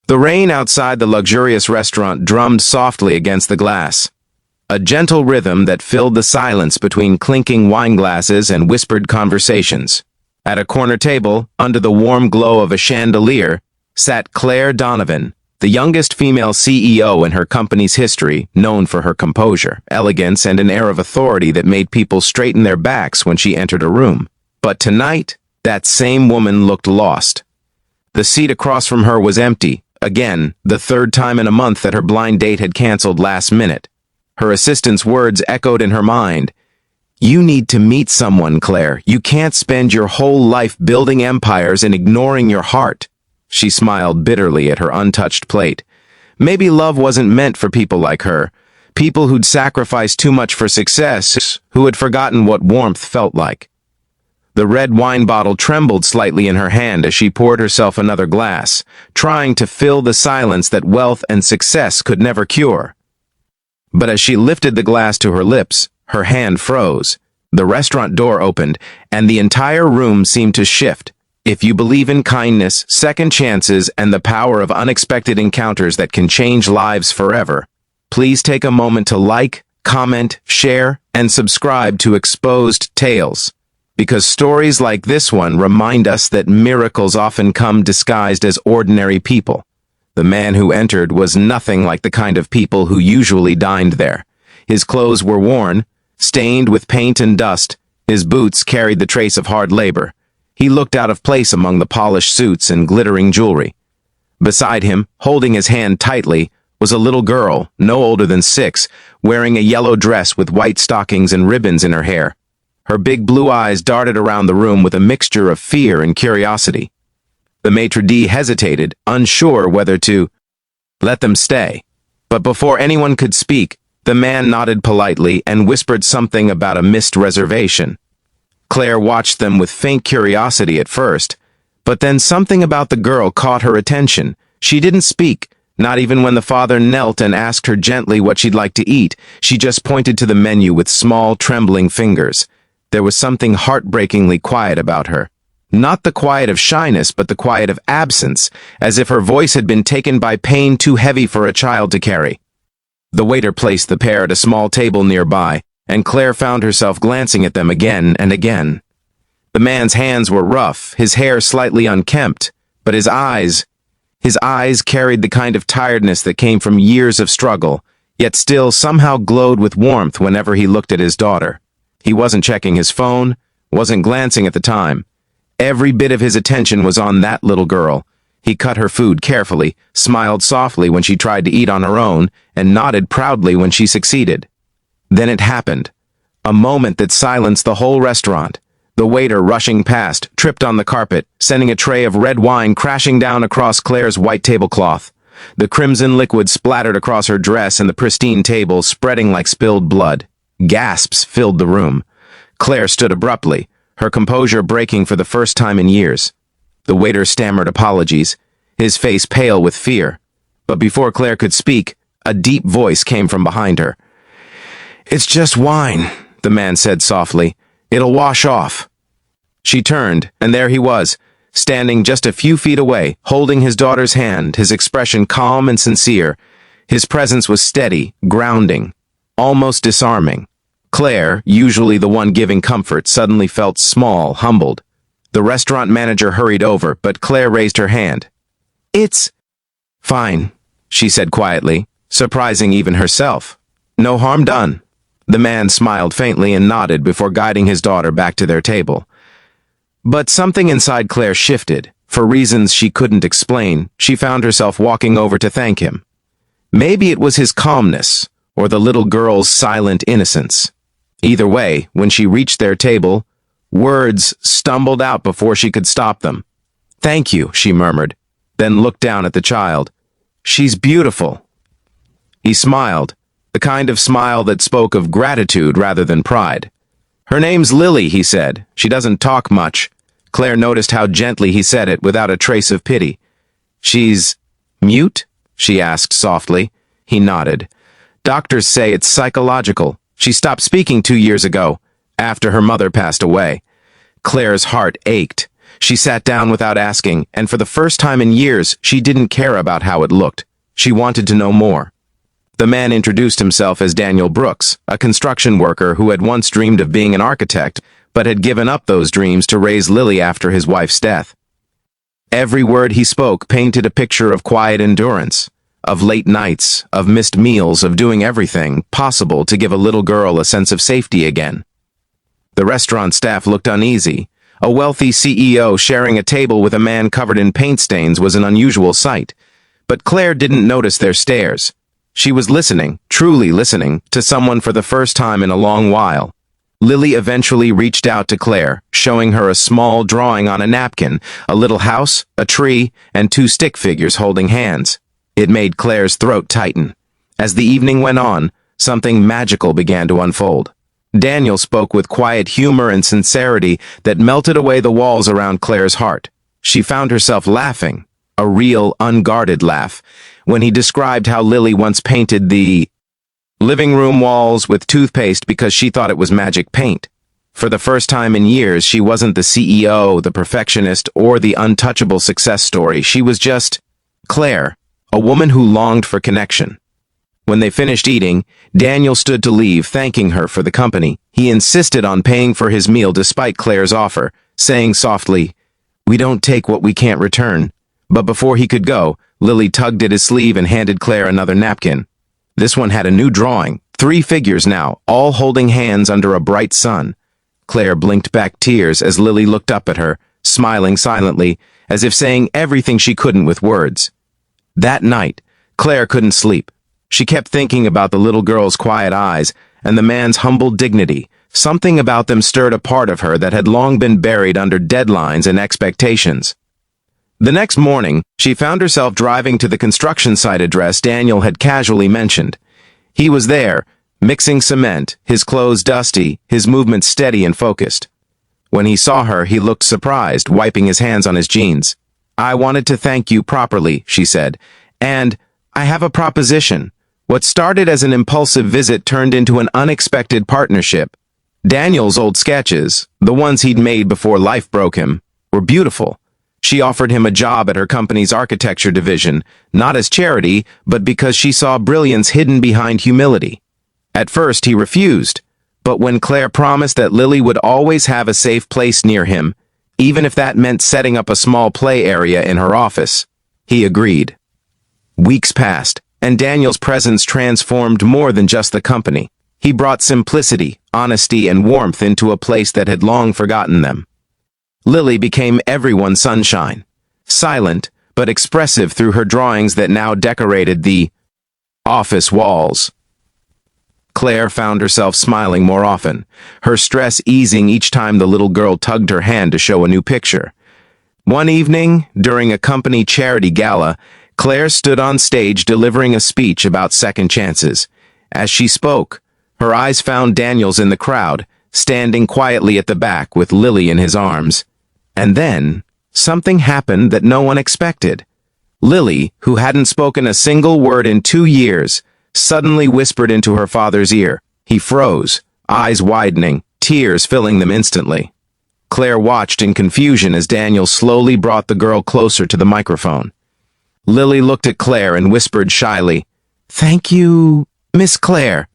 The rain outside the luxurious restaurant drummed softly against the glass, a gentle rhythm that filled the silence between clinking wine glasses and whispered conversations. At a corner table, under the warm glow of a chandelier, sat Claire Donovan, the youngest female CEO in her company's history, known for her composure, elegance, and an air of authority that made people straighten their backs when she entered a room. But tonight, that same woman looked lost. The seat across from her was empty, again, the third time in a month that her blind date had canceled last minute. Her assistant's words echoed in her mind. "You need to meet someone, Claire. You can't spend your whole life building empires and ignoring your heart." She smiled bitterly at her untouched plate. Maybe love wasn't meant for people like her, people who'd sacrificed too much for success, who had forgotten what warmth felt like. The red wine bottle trembled slightly in her hand as she poured herself another glass, trying to fill the silence that wealth and success could never cure. But as she lifted the glass to her lips, her hand froze. The restaurant door opened, and the entire room seemed to shift. If you believe in kindness, second chances, and the power of unexpected encounters that can change lives forever, please take a moment to like, comment, share, and subscribe to Xposed Tales. Because stories like this one remind us that miracles often come disguised as ordinary people. The man who entered was nothing like the kind of people who usually dined there. His clothes were worn, stained with paint and dust. His boots carried the trace of hard labor. He looked out of place among the polished suits and glittering jewelry. Beside him, holding his hand tightly, was a little girl, no older than 6, wearing a yellow dress with white stockings and ribbons in her hair. Her big blue eyes darted around the room with a mixture of fear and curiosity. The maitre d' hesitated, unsure whether to let them stay. But before anyone could speak, the man nodded politely and whispered something about a missed reservation. Claire watched them with faint curiosity at first, but then something about the girl caught her attention. She didn't speak, not even when the father knelt and asked her gently what she'd like to eat. She just pointed to the menu with small, trembling fingers. There was something heartbreakingly quiet about her. Not the quiet of shyness, but the quiet of absence, as if her voice had been taken by pain too heavy for a child to carry. The waiter placed the pair at a small table nearby, and Claire found herself glancing at them again and again. The man's hands were rough, his hair slightly unkempt, but his eyes carried the kind of tiredness that came from years of struggle, yet still somehow glowed with warmth whenever he looked at his daughter. He wasn't checking his phone, wasn't glancing at the time. Every bit of his attention was on that little girl. He cut her food carefully, smiled softly when she tried to eat on her own, and nodded proudly when she succeeded. Then it happened. A moment that silenced the whole restaurant. The waiter, rushing past, tripped on the carpet, sending a tray of red wine crashing down across Claire's white tablecloth. The crimson liquid splattered across her dress and the pristine table, spreading like spilled blood. Gasps filled the room. Claire stood abruptly, her composure breaking for the first time in years. The waiter stammered apologies, his face pale with fear. But before Claire could speak, a deep voice came from behind her. "It's just wine," the man said softly. "It'll wash off." She turned, and there he was, standing just a few feet away, holding his daughter's hand, his expression calm and sincere. His presence was steady, grounding, almost disarming. Claire, usually the one giving comfort, suddenly felt small, humbled. The restaurant manager hurried over, but Claire raised her hand. "It's fine," she said quietly, surprising even herself. "No harm done." The man smiled faintly and nodded before guiding his daughter back to their table. But something inside Claire shifted. For reasons she couldn't explain, she found herself walking over to thank him. Maybe it was his calmness, or the little girl's silent innocence. Either way, when she reached their table, words stumbled out before she could stop them. "Thank you," she murmured, then looked down at the child. "She's beautiful." He smiled, the kind of smile that spoke of gratitude rather than pride. "Her name's Lily," he said. "She doesn't talk much." Claire noticed how gently he said it without a trace of pity. "She's mute?" she asked softly. He nodded. "Doctors say it's psychological. She stopped speaking 2 years ago, after her mother passed away." Claire's heart ached. She sat down without asking, and for the first time in years, she didn't care about how it looked. She wanted to know more. The man introduced himself as Daniel Brooks, a construction worker who had once dreamed of being an architect, but had given up those dreams to raise Lily after his wife's death. Every word he spoke painted a picture of quiet endurance, of late nights, of missed meals, of doing everything possible to give a little girl a sense of safety again. The restaurant staff looked uneasy. A wealthy CEO sharing a table with a man covered in paint stains was an unusual sight, but Claire didn't notice their stares. She was listening, truly listening, to someone for the first time in a long while. Lily eventually reached out to Claire, showing her a small drawing on a napkin, a little house, a tree, and two stick figures holding hands. It made Claire's throat tighten. As the evening went on, something magical began to unfold. Daniel spoke with quiet humor and sincerity that melted away the walls around Claire's heart. She found herself laughing, a real, unguarded laugh, when he described how Lily once painted the living room walls with toothpaste because she thought it was magic paint. For the first time in years, she wasn't the CEO, the perfectionist, or the untouchable success story. She was just Claire, a woman who longed for connection. When they finished eating, Daniel stood to leave, thanking her for the company. He insisted on paying for his meal despite Claire's offer, saying softly, "We don't take what we can't return." But before he could go, Lily tugged at his sleeve and handed Claire another napkin. This one had a new drawing, 3 figures now, all holding hands under a bright sun. Claire blinked back tears as Lily looked up at her, smiling silently, as if saying everything she couldn't with words. That night, Claire couldn't sleep. She kept thinking about the little girl's quiet eyes and the man's humble dignity. Something about them stirred a part of her that had long been buried under deadlines and expectations. The next morning, she found herself driving to the construction site address Daniel had casually mentioned. He was there, mixing cement, his clothes dusty, his movements steady and focused. When he saw her, he looked surprised, wiping his hands on his jeans. "I wanted to thank you properly," she said, "and I have a proposition." What started as an impulsive visit turned into an unexpected partnership. Daniel's old sketches, the ones he'd made before life broke him, were beautiful. She offered him a job at her company's architecture division, not as charity, but because she saw brilliance hidden behind humility. At first, he refused, but when Claire promised that Lily would always have a safe place near him, even if that meant setting up a small play area in her office, he agreed. Weeks passed, and Daniel's presence transformed more than just the company. He brought simplicity, honesty, and warmth into a place that had long forgotten them. Lily became everyone's sunshine, silent but expressive through her drawings that now decorated the office walls. Claire found herself smiling more often, her stress easing each time the little girl tugged her hand to show a new picture. One evening, during a company charity gala, Claire stood on stage delivering a speech about second chances. As she spoke, her eyes found Daniel's in the crowd, standing quietly at the back with Lily in his arms. And then, something happened that no one expected. Lily, who hadn't spoken a single word in 2 years, suddenly whispered into her father's ear. He froze, eyes widening, tears filling them instantly. Claire watched in confusion as Daniel slowly brought the girl closer to the microphone. Lily looked at Claire and whispered shyly, "Thank you, Miss Claire."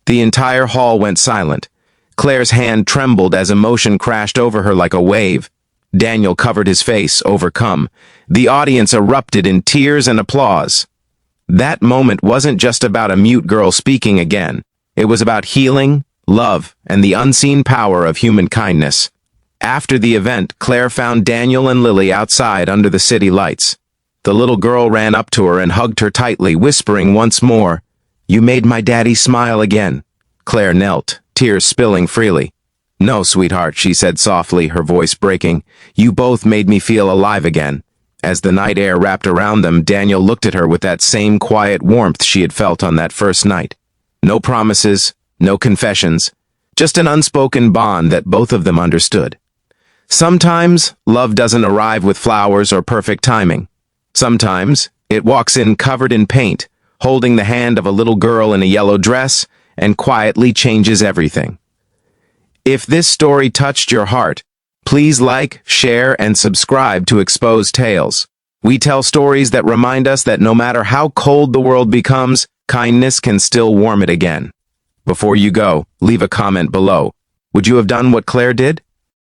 The entire hall went silent. Claire's hand trembled as emotion crashed over her like a wave. Daniel covered his face, overcome. The audience erupted in tears and applause. That moment wasn't just about a mute girl speaking again. It was about healing, love, and the unseen power of human kindness. After the event, Claire found Daniel and Lily outside under the city lights. The little girl ran up to her and hugged her tightly, whispering once more, "You made my daddy smile again." Claire knelt, tears spilling freely. "No, sweetheart," she said softly, her voice breaking. "You both made me feel alive again." As the night air wrapped around them, Daniel looked at her with that same quiet warmth she had felt on that first night. No promises, no confessions, just an unspoken bond that both of them understood. Sometimes, love doesn't arrive with flowers or perfect timing. Sometimes, it walks in covered in paint, holding the hand of a little girl in a yellow dress, and quietly changes everything. If this story touched your heart, Please like, share, and subscribe to Xposed Tales. We tell stories that remind us that no matter how cold the world becomes, kindness can still warm it again. Before you go, leave a comment below. Would you have done what Claire did?